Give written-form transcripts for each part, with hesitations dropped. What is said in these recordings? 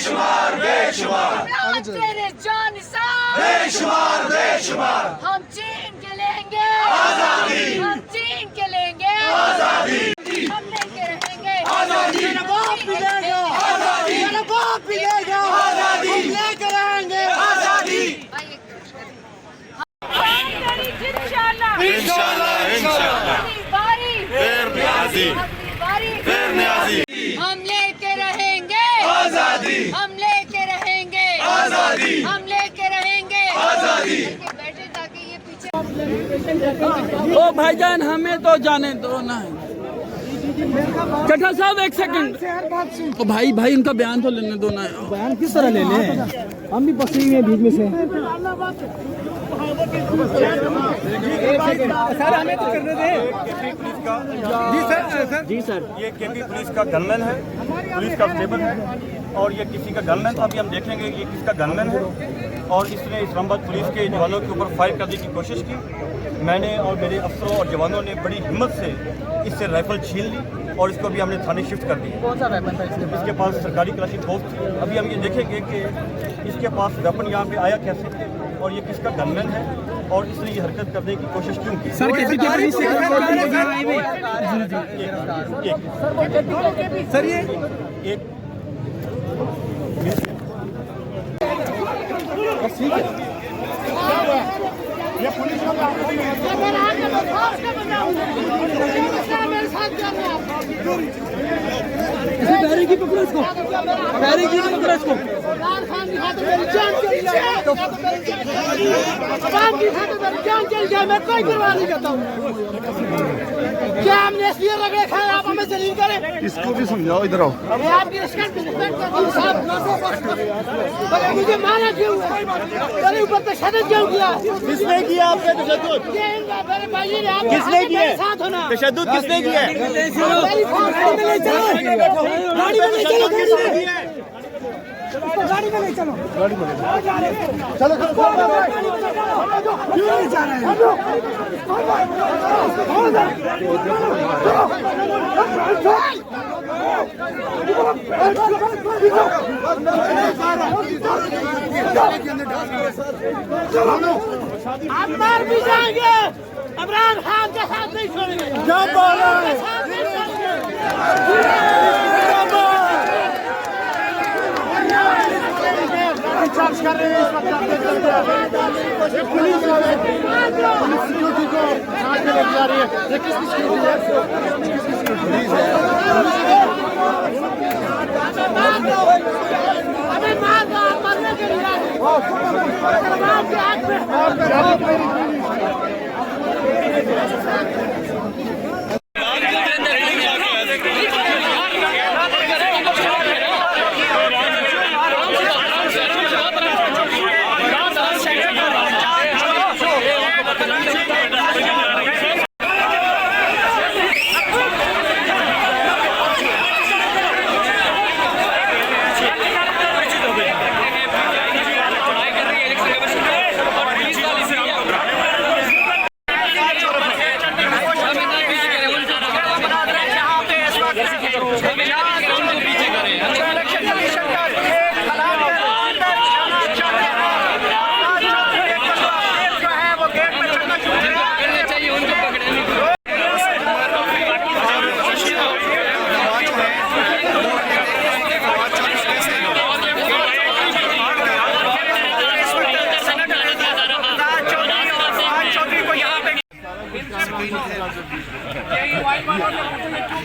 बेशुमार बेशुमार तेरे जानिसार बेशुमार बेशुमार हम छीन के लेंगे आजादी हम छीन के लेंगे आजादी हम लेके रहेंगे आजादी मेरा बाप मिलेगा आजादी मेरा बाप मिलेगा आजादी हम लेके रहेंगे आजादी इंशाल्लाह इंशाल्लाह बारी फिर न्याजी बारी फिर न्याजी हम लेके रहेंगे आजादी हम लेके रहेंगे आजादी हम लेके रहेंगे आजादी बैठे ताकि ये पीछे ओ भाईजान हमें तो जाने दो ना। चड्ढा साहब एक सेकंड। ओ भाई भाई इनका बयान तो लेने दो ना। बयान किस तरह ले लें, हम भी फंसे हुए हैं बीच में से। सर हमें तो करने दे। जी सर ये केपी पुलिस का गनमैन है, पुलिस का स्टेबल है और ये किसी का गनमैन था। अभी हम देखेंगे ये किसका गनमैन है और इसने इस्लामाबाद पुलिस के जवानों के ऊपर फायर करने की कोशिश की। मैंने और मेरे अफसरों और जवानों ने बड़ी हिम्मत से इससे राइफल छीन ली और इसको भी हमने थाने शिफ्ट कर दिया। कौन सा वेपन था इसके पास सरकारी क्लाशी तोप थी। अभी हम ये देखेंगे कि इसके पास वेपन यहाँ पे आया कैसे और ये किसका गनमैन है और इसने ये हरकत करने की कोशिश क्यों की। सर कैसे सर ये एक ठीक है ये पुलिस का पैरे की पकड़ो इसको, पैरे की पकड़ो इसको। मैं कोई परवाह नहीं करता हूँ। क्या हमने इसलिए रखा है आप हमें जलील करें। इसको भी समझाओ, इधर आओ। अरे आपकी रिस्पेक्ट मुझे मारा क्यों, मेरे ऊपर तशद्दुद क्यों किया, किसने किया आपने तशद्दुद? मेरे भाई ने आप किसने किया साथ होना, तशद्दुद किसने किया? गाड़ी में ले चलो, गाड़ी में ले चलो, गाड़ी में ले चलो, गाड़ी में ले चलो, चलो क्यों नहीं जा रहे हैं? आप मार भी जाएंगे, इमरान खान के साथ नहीं छोड़ेंगे। चार्ज कर रहे हैं इस वक्त पुलिस सिक्योरिटी को साथ में लेके जा रही है। ये किसकी सिक्योरिटी है? अबे मार दो, आप मरने के लिए आपके हाथ में।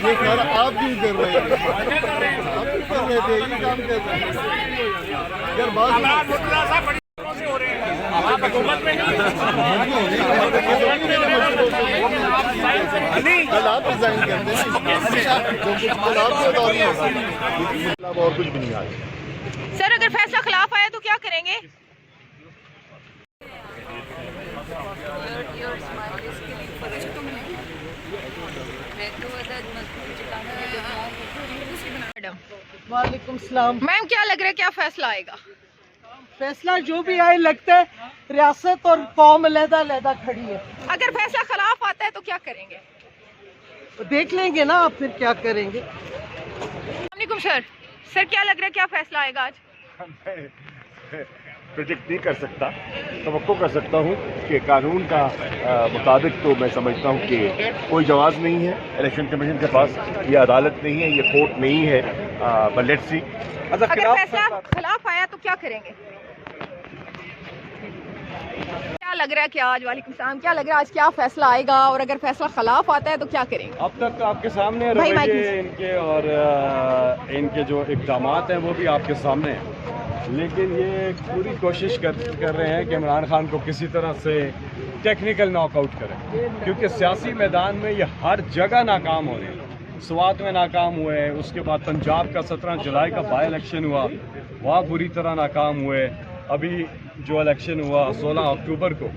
ये सर आप भी कर रहे हैं, आप भी कर रहे थे, ये काम कर रहे हैं यार। बात कल आप डिजाइन करते हैं, कल आप और कुछ भी नहीं आया। सर अगर फैसला खिलाफ आया तो क्या करेंगे? वालेकुम सलाम। मैम क्या लग रहा है, क्या फैसला आएगा? फैसला जो भी आए, लगता है रियासत और कौम अलहदा खड़ी है। अगर फैसला खिलाफ आता है तो क्या करेंगे? देख लेंगे ना आप फिर क्या करेंगे। वालेकुम सर, क्या लग रहा है, क्या फैसला आएगा आज? मैं प्रेडिक्ट नहीं कर सकता, तवक्को कर सकता हूँ कि कानून का मुताबिक तो मैं समझता हूँ कि कोई जवाब नहीं है इलेक्शन कमीशन के पास, ये अदालत नहीं है, ये कोर्ट नहीं है, बट लेट्स सी। अगर फैसला खिलाफ आया तो क्या करेंगे? क्या लग रहा है कि आज, वालेकुम सलाम, क्या लग रहा है आज क्या फैसला आएगा, और अगर फैसला खिलाफ आता है तो क्या करेंगे? अब तक आपके सामने रवैये इनके और इनके जो इक़दामात हैं वो भी आपके सामने हैं, लेकिन ये पूरी कोशिश कर रहे हैं कि इमरान खान को किसी तरह से टेक्निकल नॉकआउट करें, क्योंकि सियासी मैदान में ये हर जगह नाकाम हो रहे हैं। स्वात में नाकाम हुए, उसके बाद पंजाब का 17 जुलाई का बाई इलेक्शन हुआ, वहाँ बुरी तरह नाकाम हुए। अभी जो इलेक्शन हुआ 16 अक्टूबर को,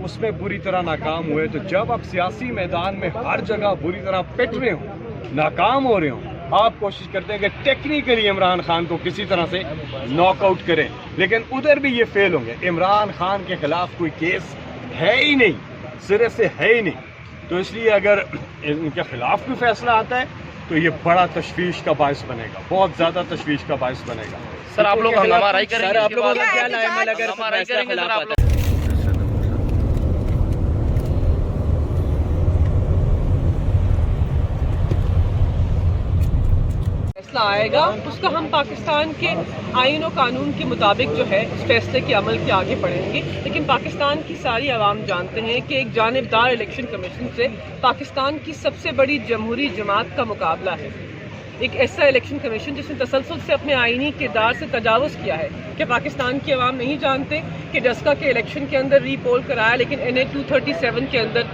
उसमें बुरी तरह नाकाम हुए। तो जब आप सियासी मैदान में हर जगह बुरी तरह पिट रहे हो, नाकाम हो रहे हो, आप कोशिश करते हैं कि टेक्निकली इमरान खान को किसी तरह से नॉकआउट करें, लेकिन उधर भी ये फेल होंगे। इमरान खान के खिलाफ कोई केस है ही नहीं, सिरे से है ही नहीं। तो इसलिए अगर इनके खिलाफ कोई फैसला आता है तो ये बड़ा तशवीश का बायस बनेगा, बहुत ज़्यादा तशवीश का बायस बनेगा। सर आप लोग हंगामा करेंगे? सर आप लोगों का क्या क्या लाइम अगर फैसला खिलाफ आता है? फैसला आएगा उसका हम पाकिस्तान के आईन और कानून के मुताबिक जो है उस फैसले के अमल के आगे बढ़ेंगे। लेकिन पाकिस्तान की सारी आवाम जानते हैं कि एक जानिबदार इलेक्शन कमीशन से पाकिस्तान की सबसे बड़ी जमहूरी जमात का मुकाबला है। एक ऐसा इलेक्शन कमीशन जिसने तसलसल से अपने आईनी किरदार से तजावुज़ किया है कि पाकिस्तान की आवाम नहीं जानते कि डस्का के इलेक्शन के अंदर रीपोल कराया, लेकिन NA 237 के अंदर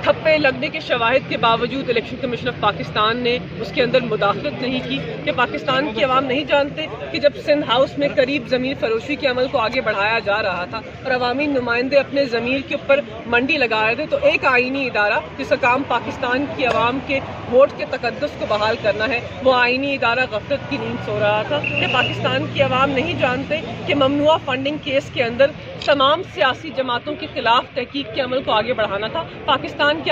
ठप्पे लगने के शवाहिद के बावजूद इलेक्शन कमीशन ऑफ पाकिस्तान ने उसके अंदर मुदाखलत नहीं की। कि पाकिस्तान की आवाम नहीं जानते कि जब सिंध हाउस में करीब ज़मीर फरोशी के अमल को आगे बढ़ाया जा रहा था और अवामी नुमाइंदे अपने ज़मीर के ऊपर मंडी लगा रहे थे, तो एक आईनी इदारा जिसका काम पाकिस्तान की आवाम के वोट के तकद्दुस को बहाल करना है, वो आईनी इदारा गफलत की नींद सो रहा था। कि पाकिस्तान की आवाम नहीं जानते कि ममनुआ फंडिंग केस के अंदर तमाम सियासी जमातों के खिलाफ तहकीक के अमल को आगे बढ़ाना था। पाकिस्तान के